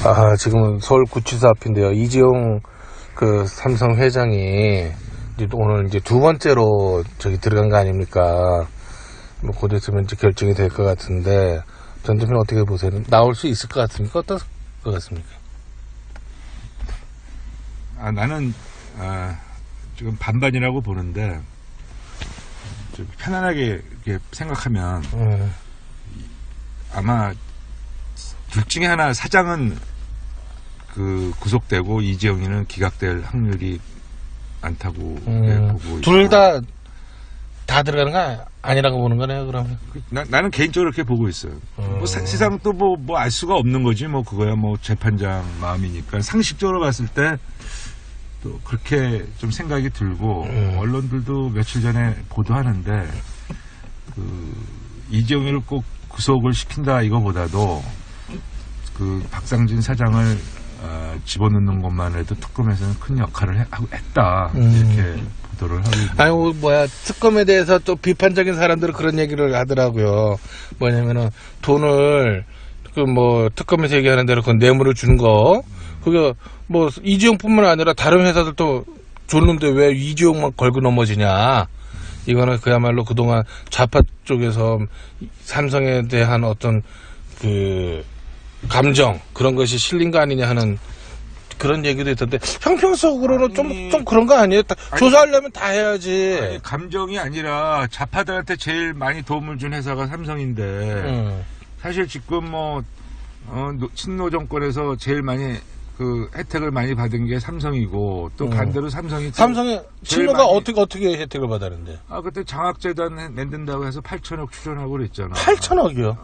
아, 지금은 서울 구치소 앞인데요. 이재용 그 삼성 회장이 이제 오늘 이제 두 번째로 저기 들어간 거 아닙니까? 뭐 곧 있으면 이제 결정이 될 것 같은데, 전 대표님 어떻게 보세요? 나올 수 있을 것 같습니까? 어떨 것 같습니까? 나는 지금 반반이라고 보는데, 좀 편안하게 이렇게 생각하면 아마 둘 중에 하나 사장은 구속되고 이재용이는 기각될 확률이 많다고 보고 둘 다 들어가는 거 아니라고 보는 거네요, 그러면. 나는 개인적으로 그렇게 보고 있어요. 뭐 세상 또 뭐 알 수가 없는 거지, 뭐 그거야 뭐 재판장 마음이니까. 상식적으로 봤을 때 또 그렇게 좀 생각이 들고, 언론들도 며칠 전에 보도하는데, 이재용이를 꼭 구속을 시킨다 이거보다도 박상진 사장을 집어넣는 것만 해도 특검에서는 큰 역할을 했다, 이렇게 보도를 하고 있습니다. 아니, 특검에 대해서 또 비판적인 사람들은 그런 얘기를 하더라고요. 뭐냐면은, 돈을, 특검에서 얘기하는 대로 그 뇌물을 주는 거, 그게 이재용 뿐만 아니라 다른 회사들도 줬는데 왜 이재용만 걸고 넘어지냐. 이거는 그야말로 그동안 좌파 쪽에서 삼성에 대한 어떤 감정, 그런 것이 실린 거 아니냐 하는 그런 얘기도 있던데, 형평성으로는 좀 그런 거 아니에요? 조사하려면 다 해야지. 아니, 감정이 아니라 좌파들한테 제일 많이 도움을 준 회사가 삼성인데, 사실 지금 친노 정권에서 제일 많이 혜택을 많이 받은 게 삼성이고, 또 반대로 삼성이 친노가 어떻게 혜택을 받았는데? 그때 장학재단 만든다고 해서 8천억 추전하고 그랬잖아. 8천억이요?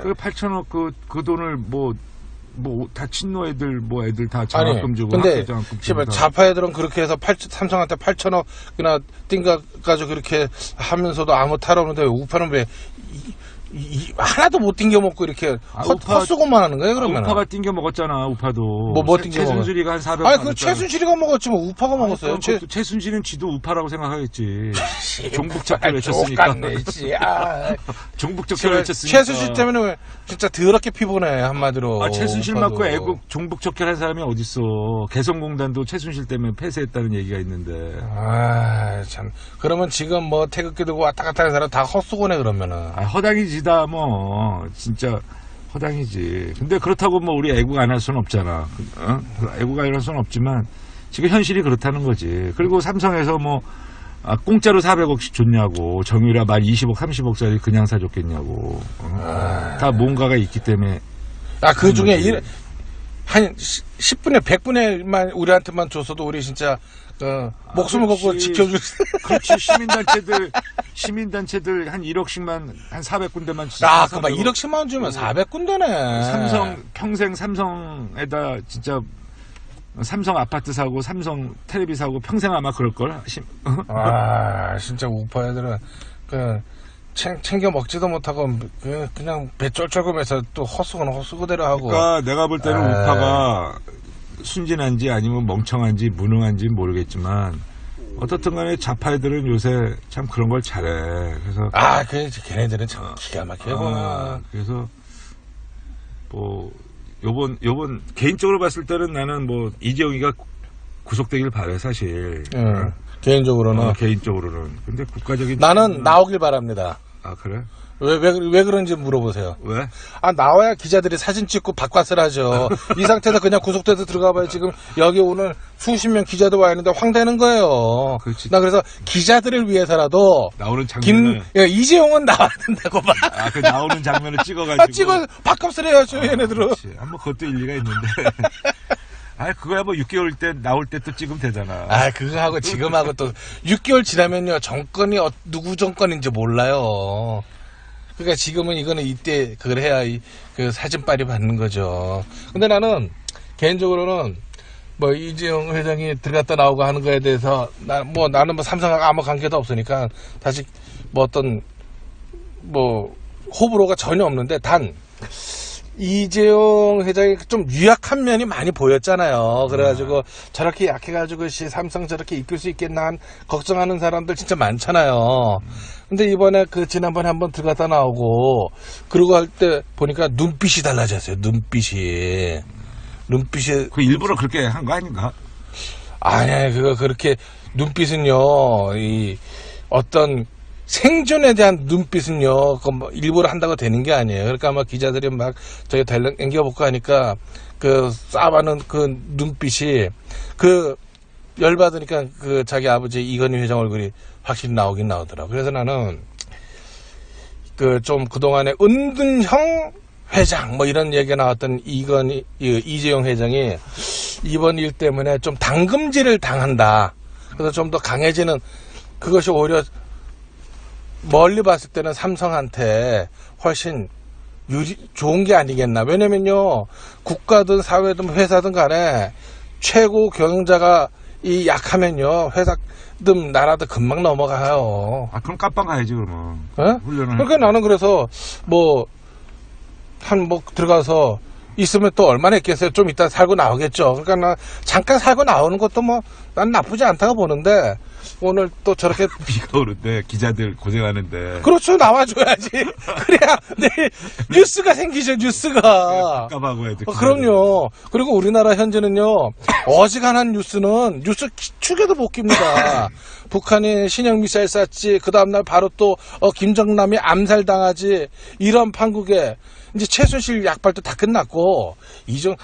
그 8천억 그 돈을 다 친노 애들 애들 다 장학금 주고, 근데 장학금 주고 좌파 애들은 그렇게 해서 삼성한테 8천억이나 띵가가지고 그렇게 하면서도 아무 탈 없는데, 우파는 왜 하나도 못 띵겨 먹고 이렇게 헛수고만 하는 거예요, 그러면? 우파가 띵겨 먹었잖아, 우파도. 뭐 띵겨 먹었어? 최순실이가 한 400억. 아니, 최순실이가 먹었지, 우파가 먹었어요. 최순실은 지도 우파라고 생각하겠지. 종북적결 외쳤으니까. 종북적결 외쳤으니까. 최순실 때문에 왜 진짜 더럽게 피곤해, 한마디로. 최순실 맞고 애국 종북적결 한 사람이 어딨어. 개성공단도 최순실 때문에 폐쇄했다는 얘기가 있는데. 참. 그러면 지금 태극기 들고 왔다 갔다 하는 사람 다 헛수고네, 그러면은. 허당이지다, 진짜 허당이지. 근데 그렇다고 우리 애국 안 할 수는 없잖아. 애국 안 할 수는 없지만, 지금 현실이 그렇다는 거지. 그리고 삼성에서 공짜로 400억씩 줬냐고. 정유라 말 20억, 30억짜리 그냥 사줬겠냐고. 다 뭔가가 있기 때문에. 그 중에 한 10분의 100분의만 우리한테만 줬어도 우리 진짜 목숨을 걸고 지켜줄. 그렇지. 시민단체들 한 1억씩만 한 400군데만. 그만 1억씩만 원 주면 400군데네. 삼성 평생 삼성에다 진짜 삼성 아파트 사고 삼성 텔레비 사고 평생 아마 그럴걸. 진짜 우파 애들은 챙겨 먹지도 못하고 그냥 배 쫄쫄거면서 또 헛수고대로 하고. 그러니까 내가 볼 때는 우파가 순진한지 아니면 멍청한지 무능한지 모르겠지만, 어떻든 간에 좌파 애들은 요새 참 그런 걸 잘해. 그래서 걔네들은 참 기가 막히구나. 그래서 요번 개인적으로 봤을 때는 나는 이재용이가 구속되길 바래, 사실. 개인적으로는. 개인적으로는. 근데 국가적인. 나는 나오길 바랍니다. 그래? 왜 그런지 물어보세요. 왜? 나와야 기자들이 사진 찍고 바깥을 하죠. 이 상태에서 그냥 구속돼서 들어가봐야 지금 여기 오늘 수십 명 기자들 와 있는데 황되는 거예요. 그렇지. 나 그래서 기자들을 위해서라도 나오는 장면을 이재용은 나와야 된다고 봐. 그 나오는 장면을 찍어가지고. 밥값을 해야죠, 얘네들은. 그것도 일리가 있는데. 그거야 6개월 때 나올 때 또 찍으면 되잖아. 그거 하고 지금 하고 또 6개월 지나면요, 정권이 누구 정권인지 몰라요. 그러니까 지금은 이거는 이때 그걸 해야 그 사진빨이 받는 거죠. 근데 나는 개인적으로는 이재용 회장이 들어갔다 나오고 하는 거에 대해서 나는 삼성하고 아무 관계도 없으니까 다시 어떤 호불호가 전혀 없는데, 단 이재용 회장이 좀 유약한 면이 많이 보였잖아요. 그래가지고 저렇게 약해가지고 삼성 저렇게 이끌 수 있겠나 걱정하는 사람들 진짜 많잖아요. 근데 이번에 그 지난번에 한번 들어갔다 나오고 그러고 할 때 보니까 눈빛이 달라졌어요. 눈빛이 그 일부러 그렇게 한 거 아닌가? 아니야, 그거 그렇게 눈빛은요, 이 어떤 생존에 대한 눈빛은요, 그거 뭐 일부러 한다고 되는 게 아니에요. 그러니까 아마 기자들이 막 저기 앵겨볼까 하니까 그 싸바는 그 눈빛이 그 열받으니까 그 자기 아버지 이건희 회장 얼굴이 확실히 나오긴 나오더라고. 그래서 나는 그 좀 그동안에 은둔형 회장 뭐 이런 얘기가 나왔던 이재용 회장이 이번 일 때문에 좀 당금질을 당한다. 그래서 좀 더 강해지는 그것이 오히려 멀리 봤을 때는 삼성한테 훨씬 좋은 게 아니겠나. 왜냐면요, 국가든 사회든 회사든 간에 최고 경영자가 이 약하면요, 회사든 나라도 금방 넘어가요. 아, 그럼 깜빵 가야지, 그러면. 어? 훈련을. 그러니까 나는 그래서 들어가서 있으면 또 얼마나 있겠어요. 좀 이따 살고 나오겠죠. 그러니까 나 잠깐 살고 나오는 것도 뭐 난 나쁘지 않다고 보는데 오늘 또 저렇게 비가 오는데 기자들 고생하는데. 그렇죠. 나와줘야지. 그래야 내일 뉴스가 생기죠. 뉴스가. 깜깜하고 해야 돼. 그럼요. 그리고 우리나라 현재는요, 어지간한 뉴스는 뉴스 축에도 못 깁니다. 북한이 신형 미사일 쐈지, 그 다음날 바로 또 김정남이 암살당하지, 이런 판국에 이제 최순실 약발도 다 끝났고 이재용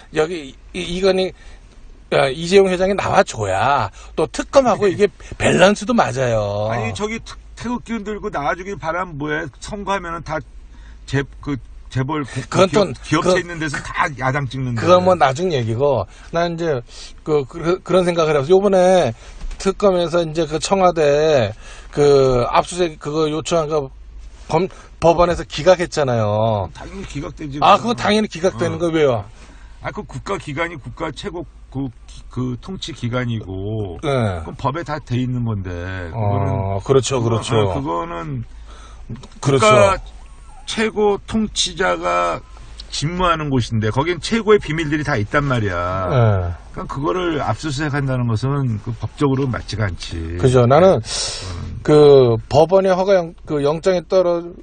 회장이 나와줘야 또 특검하고 이게 밸런스도 맞아요. 아니 저기 태극기 들고 나와주길 바라면 뭐해? 선거하면은 다 재벌 그건 또 기업체 있는 데서 다 야당 찍는데. 그건 뭐 나중 얘기고, 난 이제 그런 생각을 해서 요번에 특검에서 이제 그 청와대 그 압수수색 그거 요청한 거 법원에서 기각했잖아요. 당연히 기각되지. 아, 그거 당연히 기각되는 거 왜요? 아, 그 국가 기관이 국가 최고 그 통치 기관이고. 네. 그건 법에 다 돼 있는 건데. 그거는 그렇죠. 그거는 그렇죠. 국가 최고 통치자가 직무하는 곳인데 거긴 최고의 비밀들이 다 있단 말이야. 네. 그러니까 그거를 압수수색한다는 것은 그 법적으로 맞지가 않지. 그죠. 나는 그 법원의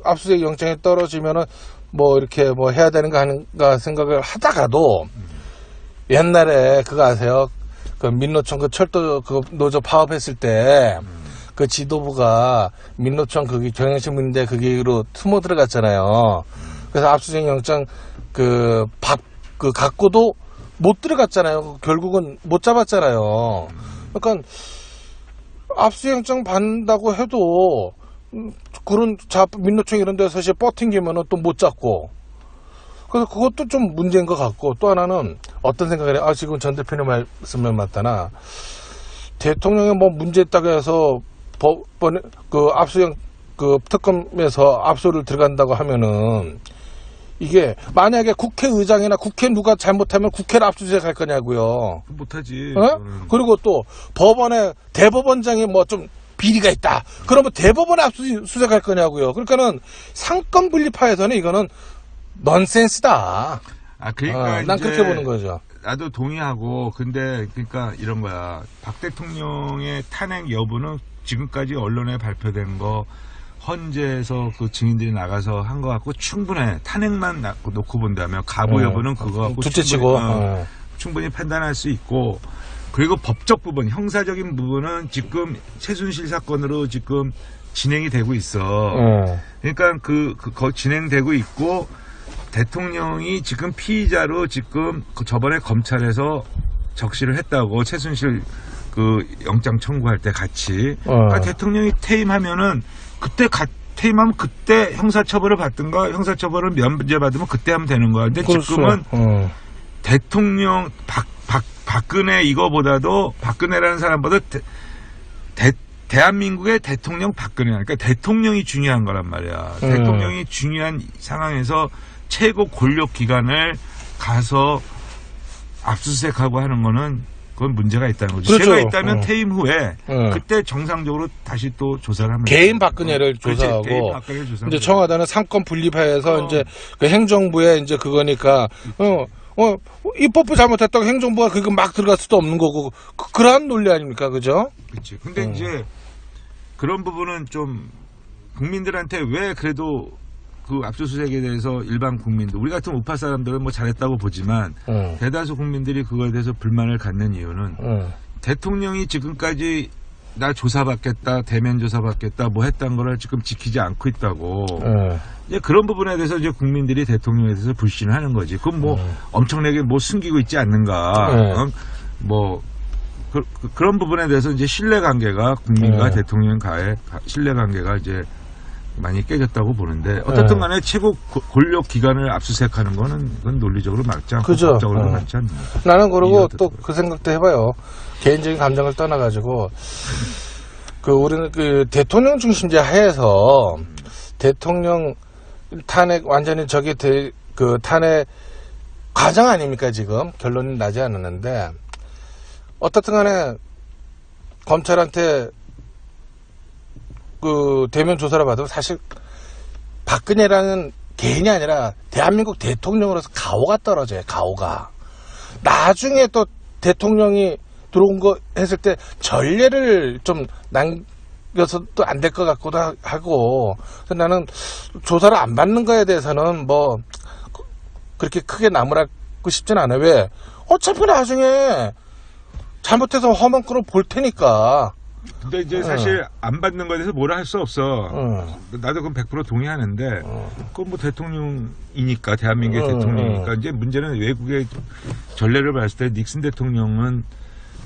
압수수색 영장이 떨어지면은 뭐 이렇게 뭐 해야 되는 거 하는가 생각을 하다가도 옛날에 그거 아세요? 그 민노총 그 철도 그 노조 파업했을 때 그 지도부가 민노총 그게 경영신문인데 그게로 숨어 들어갔잖아요. 그래서 압수수색 영장 갖고도 못 들어갔잖아요. 결국은 못 잡았잖아요. 그러니까 압수수색 영장 받는다고 해도 그런 민노총 이런 데서 버팅기면은 또 못 잡고. 그래서 그것도 좀 문제인 것 같고, 또 하나는 어떤 생각을 해요? 지금 전 대표님 말씀에 맞다나 대통령이 뭐 문제 있다고 해서 법원 압수수색 특검에서 압수를 들어간다고 하면은 이게 만약에 국회의장이나 국회 누가 잘못하면 국회를 압수수색 할 거냐고요. 못하지. 그리고 또 법원에 대법원장이 뭐 좀 비리가 있다. 그러면 대법원에 압수수색 할 거냐고요. 그러니까는 상권 분립화에서는 이거는 넌센스다. 아, 그러니까 난 그렇게 보는 거죠. 나도 동의하고, 근데 그러니까 이런 거야. 박 대통령의 탄핵 여부는 지금까지 언론에 발표된 거 헌재에서 그 증인들이 나가서 한 거 갖고 충분해. 탄핵만 놓고 본다면 가부 여부는 그거 갖고 둘째치고 충분히 판단할 수 있고, 그리고 법적 부분, 형사적인 부분은 지금 최순실 사건으로 지금 진행이 되고 있어. 그러니까 그 진행되고 있고, 대통령이 지금 피의자로 지금 저번에 검찰에서 적시를 했다고, 최순실 그 영장 청구할 때 같이. 그러니까 대통령이 퇴임하면은 퇴임하면 그때 형사처벌을 받든가, 형사처벌을 면제받으면 그때 하면 되는 거야. 근데 그렇죠. 지금은 대통령 박근혜 이거보다도, 박근혜라는 사람보다 대한민국의 대통령 박근혜, 그러니까 대통령이 중요한 거란 말이야. 대통령이 중요한 상황에서 최고 권력 기관을 가서 압수수색하고 하는 거는 그건 문제가 있다는 거죠. 그렇죠. 죄가 있다면 퇴임 후에 어. 그때 정상적으로 다시 또 조사를 하면 개인 박근혜를 그렇지, 조사하고 개인 박근혜를 조사하면 이제 청와대는 상권 분립하여서 이제 그 행정부에 이제 그거니까 입법부 잘못했다고 행정부가 그거 막 들어갈 수도 없는 거고 그러한 논리 아닙니까, 그죠? 그렇지. 근데 이제 그런 부분은 좀 국민들한테 왜 그래도 그 압수수색에 대해서 일반 국민들, 우리 같은 우파 사람들은 뭐 잘했다고 보지만 대다수 국민들이 그거에 대해서 불만을 갖는 이유는 대통령이 지금까지 나 조사받겠다, 대면 조사받겠다, 뭐 했던 거를 지금 지키지 않고 있다고. 이제 그런 부분에 대해서 이제 국민들이 대통령에 대해서 불신을 하는 거지. 그건 뭐 엄청나게 뭐 숨기고 있지 않는가. 뭐 그런 부분에 대해서 이제 신뢰관계가 국민과 대통령과의 신뢰관계가 이제 많이 깨졌다고 보는데 어쨌든 간에 최고 권력 기관을 압수수색하는 거는 그건 논리적으로 맞지 않고 그죠. 법적으로도 맞지 않는 거죠. 나는 그러고 이해가 또 그 생각도 해봐요. 개인적인 감정을 떠나가지고 우리는 그 대통령 중심제 하에서 대통령 탄핵 완전히 그 탄핵 과정 아닙니까 지금 결론이 나지 않았는데 어떻든 간에 검찰한테 그 대면 조사를 받으면 사실 박근혜라는 개인이 아니라 대한민국 대통령으로서 가오가 떨어져요. 가오가. 나중에 또 대통령이 들어온 거 했을 때 전례를 좀 남겨서 또 안 될 것 같기도 하고 그래서 나는 조사를 안 받는 거에 대해서는 뭐 그렇게 크게 나무라고 싶진 않아요. 왜? 어차피 나중에 잘못해서 험한 끈을 볼 테니까. 근데 이제 사실 안 받는 거에 대해서 뭐라 할 수 없어. 나도 그건 100% 동의하는데 그건 뭐 대통령이니까 대한민국의 대통령이니까 이제 문제는 외국의 전례를 봤을 때 닉슨 대통령은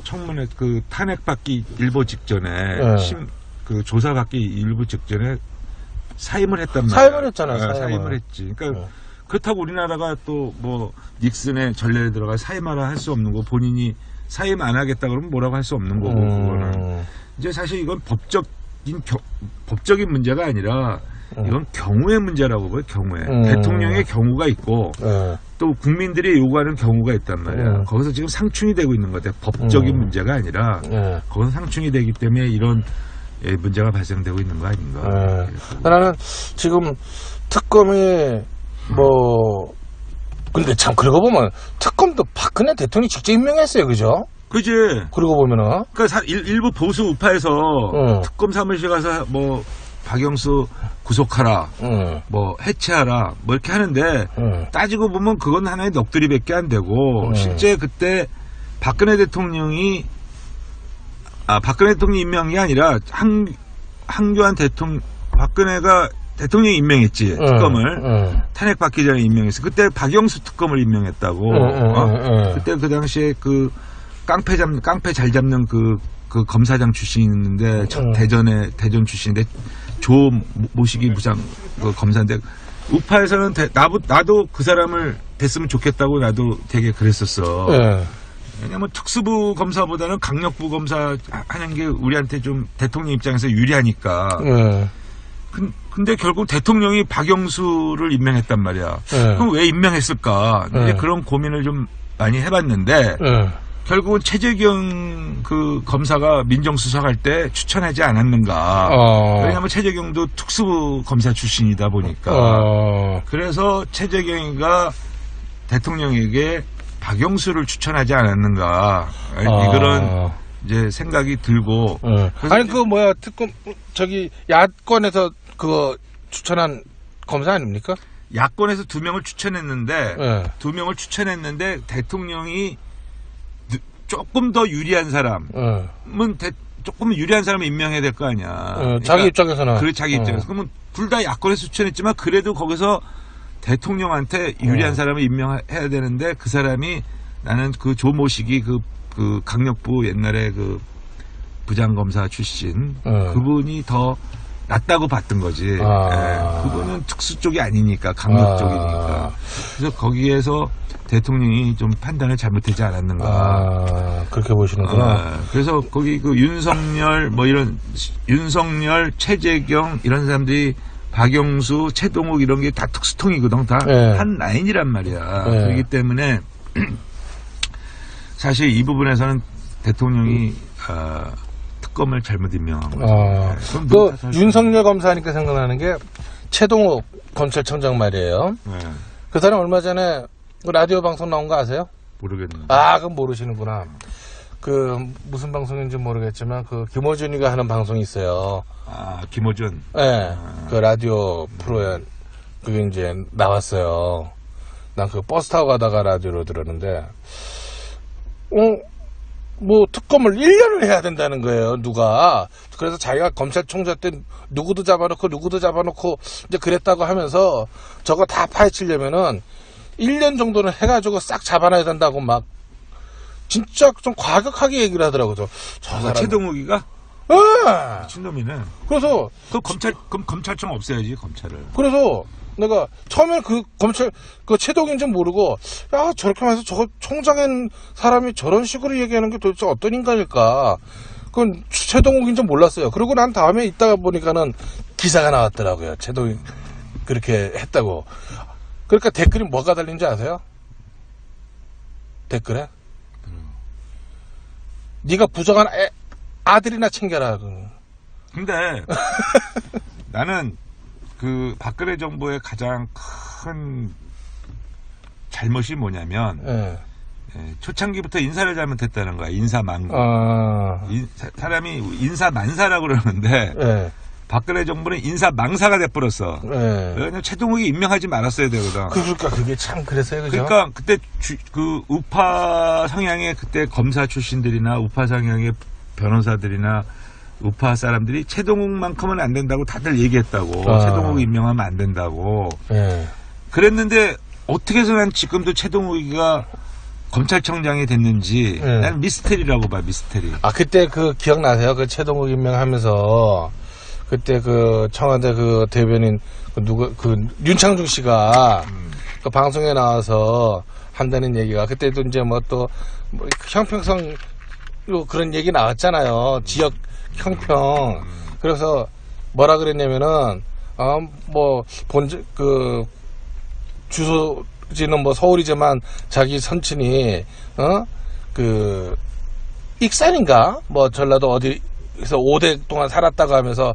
청문회 그 탄핵받기 일보 직전에 그 조사받기 일부 직전에 사임을 했단 말이야. 사임을 했잖아. 사임을 했지. 그러니까 그렇다고 우리나라가 또 뭐 닉슨의 전례에 들어가 사임하라 할 수 없는 거 본인이 사임 안 하겠다 그러면 뭐라고 할 수 없는 거고 그거는 이제 사실 이건 법적인 문제가 아니라 이건 경우의 문제라고 봐요. 경우에 대통령의 경우가 있고 또 국민들이 요구하는 경우가 있단 말이야. 거기서 지금 상충이 되고 있는 것 같아요. 법적인 문제가 아니라 거기서 상충이 되기 때문에 이런 문제가 발생되고 있는 거 아닌가. 나는 지금 특검이 근데 참 그러고 보면 특검도 박근혜 대통령이 직접 임명했어요, 그죠? 그지. 그러고 보면은. 그러니까 일부 보수 우파에서 특검 사무실 가서 뭐 박영수 구속하라, 뭐 해체하라, 뭐 이렇게 하는데 따지고 보면 그건 하나의 넋두리밖에 안 되고 실제 그때 박근혜 대통령이 임명이 아니라 한교안 대통령 박근혜가 대통령이 임명했지 특검을 탄핵받기 전에 임명했어. 그때 박영수 특검을 임명했다고. 그때 그 당시에 그 깡패 잘 잡는 그 검사장 출신인데 대전 출신인데 조 모시기 부장 그 검사인데 우파에서는 나도 그 사람을 됐으면 좋겠다고 나도 되게 그랬었어. 왜냐면 특수부 검사보다는 강력부 검사 하는 게 우리한테 좀 대통령 입장에서 유리하니까. 근데 결국 대통령이 박영수를 임명했단 말이야. 그럼 왜 임명했을까? 이제 그런 고민을 좀 많이 해봤는데 결국은 최재경 그 검사가 민정수석할 때 추천하지 않았는가. 왜냐하면 최재경도 특수부 검사 출신이다 보니까. 그래서 최재경이가 대통령에게 박영수를 추천하지 않았는가. 이런 이제 생각이 들고. 아니 특검 야권에서 그거 추천한 검사 아닙니까? 야권에서 2명을 추천했는데 2명을 추천했는데 대통령이 조금 더 유리한 사람은 조금 유리한 사람을 임명해야 될 거 아니야. 그러니까 자기 입장에서는. 그래 자기 입장에서. 그러면 둘 다 야권에서 추천했지만 그래도 거기서 대통령한테 유리한 사람을 임명해야 되는데 그 사람이 나는 그 조모식이 그 강력부 옛날에 그 부장검사 출신 그분이 더 낫다고 봤던 거지. 그분은 특수 쪽이 아니니까 강력 쪽이니까. 그래서 거기에서 대통령이 좀 판단을 잘못하지 않았는가. 그렇게 보시는구나. 그래서 거기 그 윤석열 최재경 이런 사람들이 박영수, 최동욱 이런 게 다 특수통이거든. 다 한 라인이란 말이야. 그렇기 때문에 사실 이 부분에서는 대통령이 특검을 잘못 임명한 거죠. 그럼 그 누가 사실- 윤석열 검사하니까 생각나는 게 최동욱 검찰청장 말이에요. 네, 그 사람 얼마 전에 그 라디오 방송 나온 거 아세요? 모르겠는데. 그건 모르시는구나. 그 무슨 방송인지 모르겠지만 그 김어준이가 하는 방송이 있어요. 김어준. 네, 그 라디오 프로에 그게 이제 나왔어요. 난 그 버스 타고 가다가 라디오로 들었는데, 뭐 특검을 1년을 해야 된다는 거예요, 누가. 그래서 자기가 검찰총장 때 누구도 잡아놓고 이제 그랬다고 하면서 저거 다 파헤치려면은 1년 정도는 해가지고 싹 잡아놔야 된다고 막 진짜 좀 과격하게 얘기를 하더라고요. 저 사람. 최동욱이가? 예! 미친놈이네. 그래서 그럼 검찰청 없애야지, 검찰을. 그래서 내가 처음에 그 검찰 그 최동인지 모르고 야 저렇게 해서 저거 총장인 사람이 저런 식으로 얘기하는 게 도대체 어떤 인간일까? 그건 최동욱인지 몰랐어요. 그리고 난 다음에 있다가 보니까는 기사가 나왔더라고요. 최동이 그렇게 했다고. 그러니까 댓글이 뭐가 달린지 아세요? 댓글에 네가 부정한 아들이나 챙겨라. 근데 나는 그 박근혜 정부의 가장 큰 잘못이 뭐냐면 예. 초창기부터 인사를 잘못했다는 거야. 인사망구. 사람이 인사만사라고 그러는데 예. 박근혜 정부는 인사망사가 돼버렸어. 예. 왜냐면 최동욱이 임명하지 말았어야 되거든. 그러니까 그게 참 그랬어요, 그죠? 그러니까 그때 그 우파 성향의 그때 검사 출신들이나 우파 성향의 변호사들이나 우파 사람들이 최동욱만큼은 안 된다고 다들 얘기했다고. 최동욱 임명하면 안 된다고. 예. 그랬는데 어떻게 해서 난 지금도 최동욱이가 검찰청장이 됐는지 난 미스테리라고 봐. 미스테리. 그때 그 기억나세요? 그 최동욱 임명하면서 그때 그 청와대 그 대변인 그 윤창중 씨가 그 방송에 나와서 한다는 얘기가 그때도 이제 뭐 또 형평성 그런 얘기 나왔잖아요. 지역 형평. 그래서 뭐라 그랬냐면은 뭐 그 주소지는 뭐 서울이지만 자기 선친이 그 익산인가 뭐 전라도 어디서 5대 동안 살았다고 하면서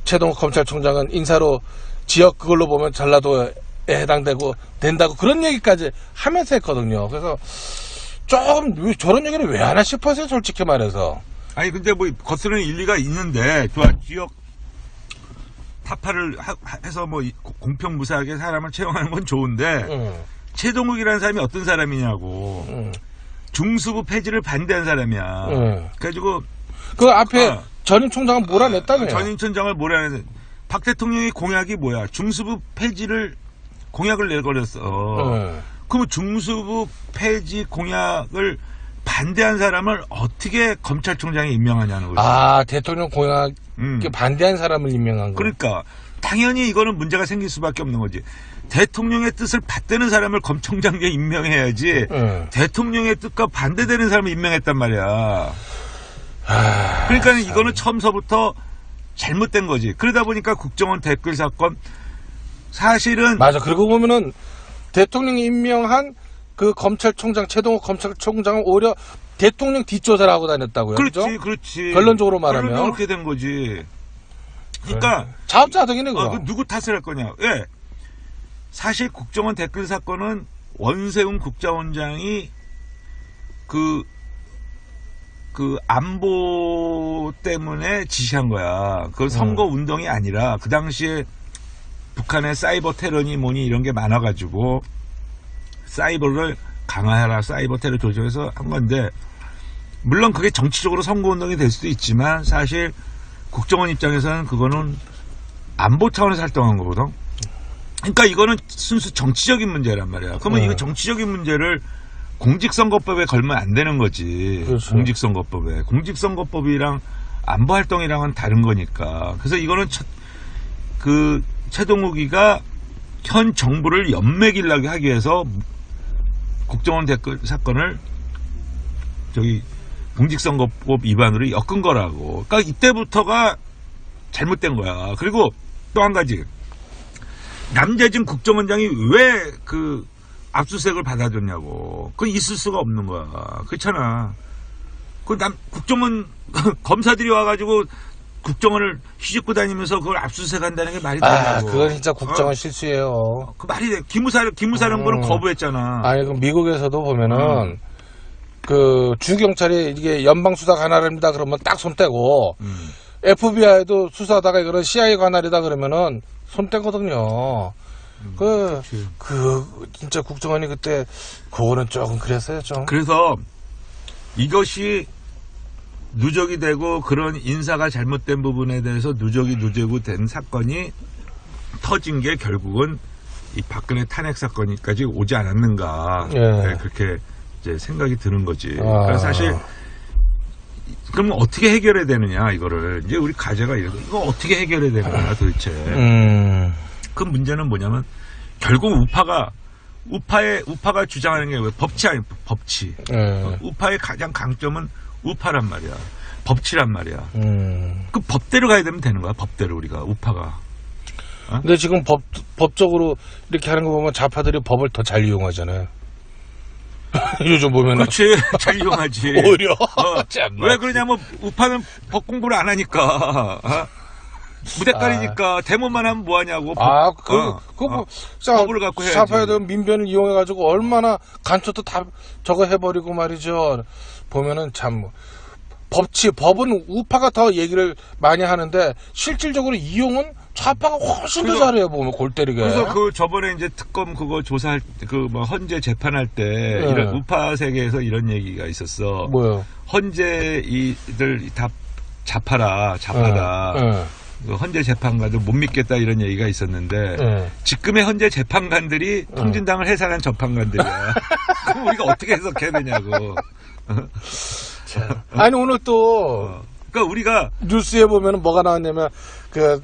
최동욱 검찰총장은 인사로 지역 그걸로 보면 전라도에 해당되고 된다고 그런 얘기까지 하면서 했거든요. 그래서 조금 왜 저런 얘기를 왜 하나 싶어서요, 솔직히 말해서. 아니 근데 뭐 거스르는 일리가 있는데 좋아. 지역 타파를 해서 뭐 공평무사하게 사람을 채용하는 건 좋은데 최동욱이라는 사람이 어떤 사람이냐고. 중수부 폐지를 반대한 사람이야. 그래가지고 그 앞에 전임 총장은 몰아냈다며요. 전임 총장을 몰아내는 박 대통령의 공약이 뭐야? 중수부 폐지를 공약을 내걸었어. 그럼 중수부 폐지 공약을 반대한 사람을 어떻게 검찰총장에 임명하냐는 거죠. 대통령 공약 반대한 사람을 임명한 거. 그러니까 당연히 이거는 문제가 생길 수밖에 없는 거지. 대통령의 뜻을 받드는 사람을 검청장에 임명해야지. 대통령의 뜻과 반대되는 사람을 임명했단 말이야. 그러니까 이거는 처음서부터 잘못된 거지. 그러다 보니까 국정원 댓글 사건 사실은 맞아. 그러고 보면은 대통령이 임명한 그 검찰총장 최동욱 검찰총장은 오히려 대통령 뒷조사를 하고 다녔다고요. 그렇지, 그죠? 그렇지. 결론적으로 말하면 그렇게 된 거지. 그러니까 자업자득이네 그거. 누구 탓을 할 거냐? 왜? 사실 국정원 댓글 사건은 원세훈 국정원장이 그 안보 때문에 지시한 거야. 그건 선거 운동이 아니라 그 당시에 북한의 사이버 테러니 뭐니 이런 게 많아가지고 사이버를 강화해라, 사이버 테러 조정해서 한 건데, 물론 그게 정치적으로 선거 운동이 될 수도 있지만 사실 국정원 입장에서는 그거는 안보 차원에서 활동한 거거든. 그러니까 이거는 순수 정치적인 문제란 말이야. 그러면 이거 정치적인 문제를 공직선거법에 걸면 안 되는 거지. 그렇죠. 공직선거법에. 공직선거법이랑 안보활동이랑은 다른 거니까. 그래서 이거는 그 최동욱이가 현 정부를 연맥이라고 하기 위해서 국정원 댓글 사건을 공직선거법 위반으로 엮은 거라고. 그러니까 이때부터가 잘못된 거야. 그리고 또 한 가지. 남재진 국정원장이 왜 그 압수수색을 받아줬냐고. 그건 있을 수가 없는 거야. 그렇잖아. 국정원 검사들이 와가지고 국정원을 휘젓고 다니면서 그걸 압수수색한다는 게 말이 되냐고. 그건 진짜 국정원 실수예요. 그 말이 돼. 기무사령부는 거부했잖아. 아니, 그 미국에서도 보면은, 그, 주경찰이 이게 연방수사 관할입니다 그러면 딱 손 떼고, FBI도 수사하다가 이거는 CIA 관할이다 그러면은 손 떼거든요. 진짜 국정원이 그때, 그거는 조금 그랬어요, 좀. 그래서 이것이 누적이 되고 그런 인사가 잘못된 부분에 대해서 누적이 된 사건이 터진 게 결국은 이 박근혜 탄핵 사건까지 오지 않았는가. 예. 네, 그렇게 이제 생각이 드는 거지. 그래서 사실 그럼 어떻게 해결해야 되느냐 이거를 이제 우리 과제가 이거 어떻게 해결해야 되느냐 도대체. 그 문제는 뭐냐면 결국 우파가 주장하는 게 왜 법치 아니 법치. 우파의 가장 강점은 우파란 말이야. 법치란 말이야. 그 법대로 가야 되는 거야. 법대로 우리가 우파가. 근데 지금 법적으로 이렇게 하는 거 보면 좌파들이 법을 더 잘 이용하잖아요. 요즘 보면은. 그렇지. 잘 이용하지. 오히려. 왜 그러냐면 우파는 법 공부를 안 하니까. 무대깔이니까 대모만 하면 뭐하냐고. 법을 갖고 해야지. 좌파애들 민변을 이용해가지고 얼마나 간첩도 다 저거 해버리고 말이죠. 보면은 참 법은 우파가 더 얘기를 많이 하는데 실질적으로 이용은 좌파가 훨씬 더 잘해요. 보면 골 때리게. 그래서 그 저번에 이제 특검 그거 조사할 때 그 뭐 헌재 재판할 때 이런 우파 세계에서 이런 얘기가 있었어. 뭐요? 헌재 이들 다 좌파다. 그 헌재 재판관들 못 믿겠다 이런 얘기가 있었는데 지금의 헌재 재판관들이 통진당을 해산한 재판관들이야. 그럼 우리가 어떻게 해석해야 되냐고. 아니 오늘 또 그러니까 우리가 뉴스에 보면은 뭐가 나왔냐면 그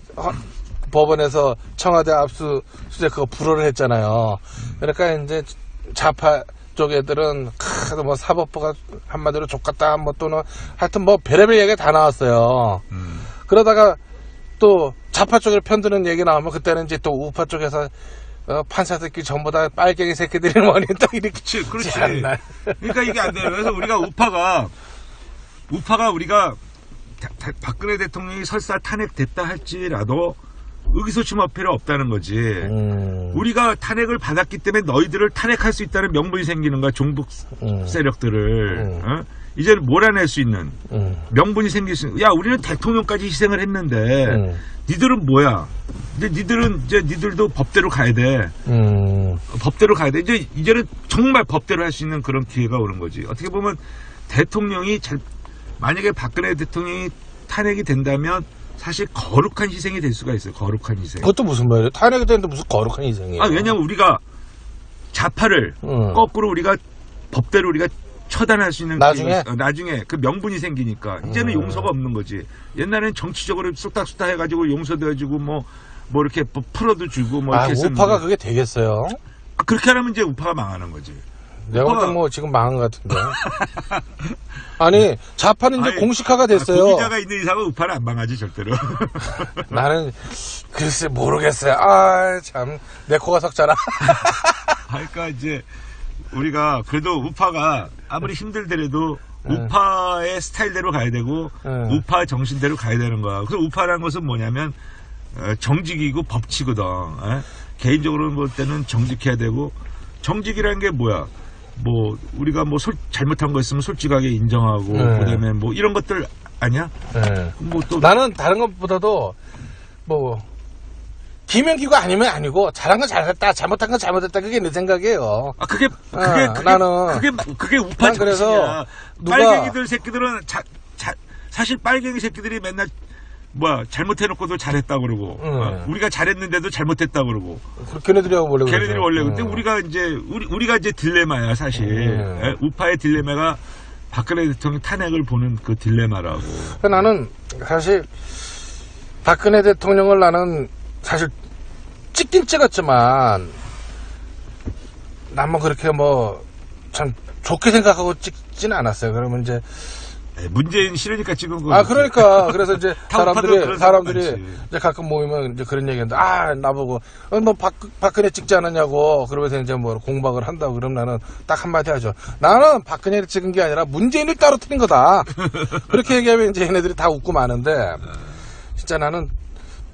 법원에서 청와대 압수수색 그거 불허를 했잖아요. 그러니까 이제 좌파 쪽 애들은 뭐 사법부가 한마디로 족같다 뭐 또는 하여튼 뭐 별의별 얘기가 다 나왔어요. 그러다가 또 좌파 쪽에 편드는 얘기 나오면 그때는 이제 또 우파 쪽에서 판사 새끼 전부 다 빨갱이 새끼들이 뭐니 또 이렇게. 그렇지. 그러니까 이게 안 돼요. 그래서 우리가 우파가 우리가 박근혜 대통령이 설사 탄핵됐다 할지라도 의기소침할 필요 없다는 거지. 우리가 탄핵을 받았기 때문에 너희들을 탄핵할 수 있다는 명분이 생기는 거야. 종북 세력들을. 이제는 몰아낼 수 있는 명분이 생길 수 있는. 야, 우리는 대통령까지 희생을 했는데 니들은 뭐야? 근데 니들도 법대로 가야 돼. 법대로 가야 돼. 이제는 정말 법대로 할 수 있는 그런 기회가 오는 거지. 어떻게 보면 대통령이 만약에 박근혜 대통령이 탄핵이 된다면 사실 거룩한 희생이 될 수가 있어요. 거룩한 희생. 그것도 무슨 말이에요? 탄핵이 되는데 무슨 거룩한 희생이에요? 왜냐면 우리가 좌파를 거꾸로 우리가 법대로 우리가 처단할 수 있는 나중에 그 명분이 생기니까 이제는 용서가 없는 거지. 옛날에는 정치적으로 쑥닥쑥닥 해가지고 용서도 해주고 뭐 이렇게 풀어도 주고 뭐 이렇게 했었는데. 우파가 그게 되겠어요? 그렇게 하면 이제 우파가 망하는 거지. 내가 볼 땐 뭐 지금 망한 것 같은데. 아니 좌파는 이제 공식화가 됐어요. 고기자가 있는 이상은 우파는 안 망하지 절대로. 나는 글쎄 모르겠어요. 참 내 코가 석잖아. 그러니까 이제 우리가 그래도 우파가 아무리 힘들더라도 우파의 스타일대로 가야 되고 우파 정신대로 가야 되는 거야. 그래서 우파라는 것은 뭐냐면 정직이고 법치거든. 개인적으로 볼 때는 정직해야 되고 정직이라는 게 뭐야? 뭐 우리가 뭐 잘못한 거 있으면 솔직하게 인정하고 그다음에 뭐 이런 것들 아니야? 뭐 또 나는 다른 것보다도 뭐 김영기가 아니면 아니고 잘한 건 잘했다, 잘못한 건 잘못했다. 그게 내 생각이에요. 그게 우파 정신이야. 빨갱이들 새끼들은 사실 빨갱이 새끼들이 맨날 잘못해놓고도 잘했다 그러고 우리가 잘했는데도 잘못했다 그러고 걔네들이 원래 걔네들이 원래 근데 우리가 이제 딜레마야 사실. 우파의 딜레마가 박근혜 대통령 탄핵을 보는 그 딜레마라고. 나는 사실 박근혜 대통령을 나는 사실 찍긴 찍었지만 난 뭐 그렇게 뭐 참 좋게 생각하고 찍지는 않았어요. 그러면 이제 문재인 싫으니까 찍은 거. 아, 그러니까. 그래서 이제 타고파도 그런 사람 사람들이 많지. 이제 가끔 모이면 이제 그런 얘기인데, 나보고, 너 박근혜 찍지 않았냐고. 그러면서 이제 뭐 공박을 한다고. 그럼 나는 딱 한마디 하죠. 나는 박근혜를 찍은 게 아니라 문재인을 떨어뜨린 거다. 그렇게 얘기하면 이제 얘네들이 다 웃고 마는데, 진짜 나는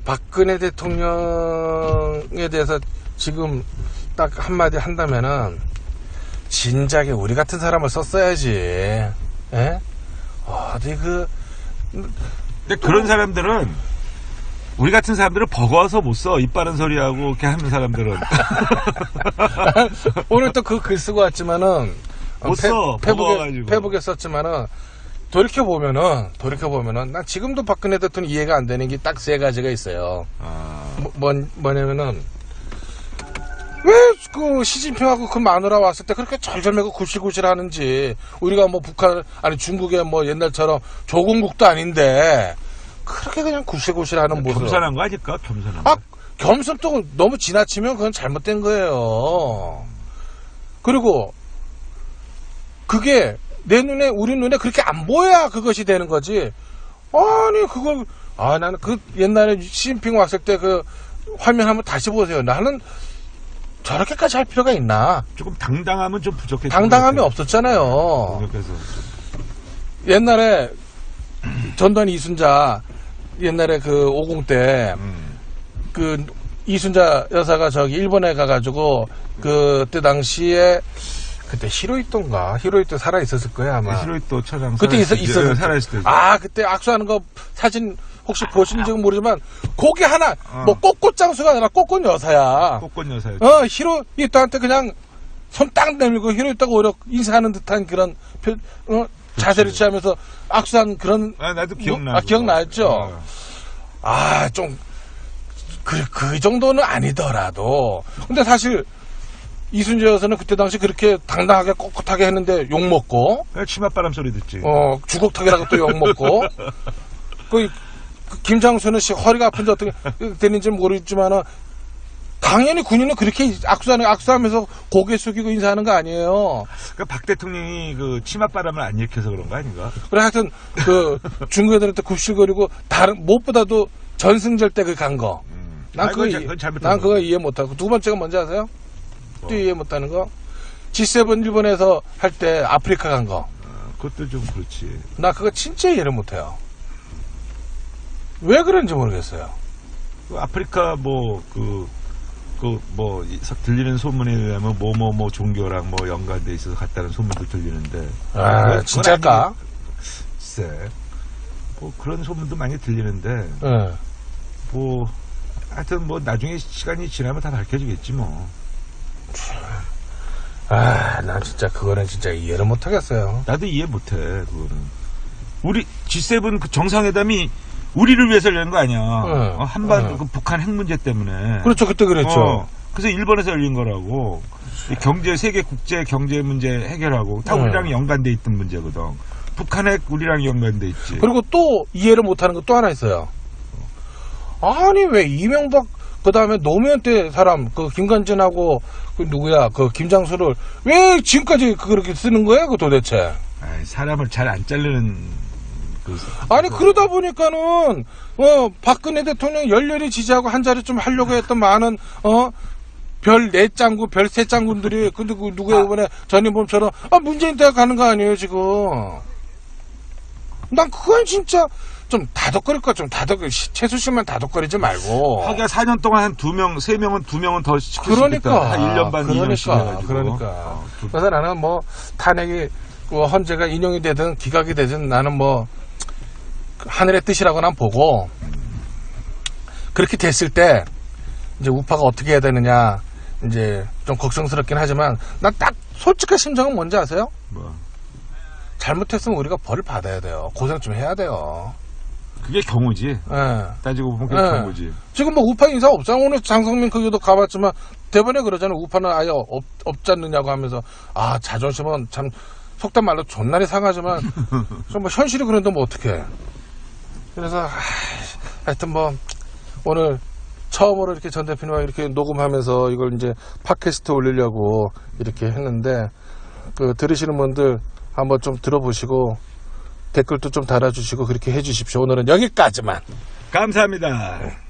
박근혜 대통령에 대해서 지금 딱 한마디 한다면은, 진작에 우리 같은 사람을 썼어야지. 예? 어디 근데 그런 사람들은 우리 같은 사람들은 버거워서 못 써. 입 바른 소리하고 이렇게 하는 사람들은 오늘 또 그 글 쓰고 왔지만은 못 써. 버거워가지고. 페북에 썼지만은 돌이켜보면은 난 지금도 박근혜 대통령 이해가 안 되는 게 딱 세 가지가 있어요. 뭐냐면은 왜 그 시진핑하고 그 마누라 왔을 때 그렇게 절절매고 굴실굴실 하는지. 우리가 뭐 북한 아니 중국의 뭐 옛날처럼 조공국도 아닌데 그렇게 그냥 굴실굴실 하는 모습. 겸손한 거 아닐까? 겸손한 아, 거. 겸손도 너무 지나치면 그건 잘못된 거예요. 그리고 그게 우리 눈에 그렇게 안 보여야 그것이 되는 거지. 아니 그걸 나는 그 옛날에 시진핑 왔을 때 그 화면 한번 다시 보세요. 나는 저렇게까지 할 필요가 있나? 조금 당당함은 좀 부족했죠. 당당함이 없었잖아요. 그래서 옛날에 전두환 이순자 옛날에 그 50 때 그 이순자 여사가 저기 일본에 가가지고 그때 당시에 그때 히로히토인가 살아 있었을 거예요 아마. 히로히토 처장 그때 있었을 살아있을 때. 그때 악수하는 거 사진 혹시 보시는지는 모르지만 거기 하나 뭐 꽃꽃장수가 아니라 꽃꽃 여사야. 꽃꽃 여사였죠. 히로히토한테 그냥 손 딱 내밀고 히로히토가 오히려 인사하는 듯한 그런 자세를 취하면서 악수한 그런. 나도 기억나. 기억나죠. 좀 그 정도는 아니더라도. 근데 사실 이순재 여사는 그때 당시 그렇게 당당하게 꼿꼿하게 했는데 욕 먹고. 치맛바람 소리 듣지. 주걱턱이라고 또 욕 먹고. 그 김장수는 허리가 아픈지 어떻게 되는지 모르겠지만은 당연히 군인은 그렇게 악수하면서 고개 숙이고 인사하는 거 아니에요. 그러니까 박 대통령이 그 치맛바람을 안 일으켜서 그런 거 아닌가? 그래 하여튼 그 중국 애들한테 굽실거리고 무엇보다도 전승절 때 그 간 거. 난 그거 이해 못하고. 두 번째가 뭔지 아세요? 또 이해 못하는 거? G7 일본에서 할 때 아프리카 간 거. 그것도 좀 그렇지. 나 그거 진짜 이해를 못해요. 왜 그런지 모르겠어요. 아프리카 들리는 소문에 의하면 뭐 종교랑 뭐 연관돼 있어서 갔다는 소문도 들리는데. 진짜일까? 글쎄. 뭐 그런 소문도 많이 들리는데. 하여튼 나중에 시간이 지나면 다 밝혀지겠지 뭐. 난 진짜 그거는 진짜 이해를 못하겠어요. 나도 이해 못해 그거는. 우리 G7 그 정상회담이 우리를 위해서 열린 거 아니야. 한반 그 북한 핵 문제 때문에. 그렇죠, 그때 그랬죠. 그래서 일본에서 열린 거라고. 세계 국제 경제 문제 해결하고 다 우리랑 연관돼 있던 문제거든. 북한 핵 우리랑 연관돼 있지. 그리고 또 이해를 못하는 거 또 하나 있어요. 아니 왜 이명박 그 다음에 노무현 때 사람 그 김관진하고 그 누구야 그 김장수를 왜 지금까지 그렇게 쓰는 거야 그 도대체? 사람을 잘 안 자르는. 아니 그러다 보니까는 박근혜 대통령 열렬히 지지하고 한 자리 좀 하려고 했던 많은 별 4짱구 별 3짱구들이 근데 그 누구야 이번에 전인범처럼 문재인 대학 가는 거 아니에요 지금? 난 그건 진짜 좀 다독거릴 거 좀 최수심만 다독거리지 말고. 하기야 4년 동안 한 2명, 3명은 2명은 더 시킬 수 있겠다. 한 1년 반, 2년씩 해가지고. 그러니까. 그래서 나는 탄핵이 헌재가 인용이 되든 기각이 되든 나는 하늘의 뜻이라고 난 보고 그렇게 됐을 때 이제 우파가 어떻게 해야 되느냐 이제 좀 걱정스럽긴 하지만 난 딱 솔직한 심정은 뭔지 아세요? 잘못했으면 우리가 벌을 받아야 돼요. 고생 좀 해야 돼요. 그게 경우지. 따지고 보면 그게 경우지. 지금 우파 인사 없잖아. 오늘 장성민 거기도 가봤지만 대번에 그러잖아요. 우파는 아예 없지 않느냐고 하면서 자존심은 참 속단 말로 존나리 상하지만 좀 현실이 그런데 어떡해. 그래서 하여튼 오늘 처음으로 이렇게 전 대표님과 이렇게 녹음하면서 이걸 이제 팟캐스트 올리려고 이렇게 했는데 들으시는 분들 한번 좀 들어보시고 댓글도 좀 달아주시고 그렇게 해주십시오. 오늘은 여기까지만. 감사합니다.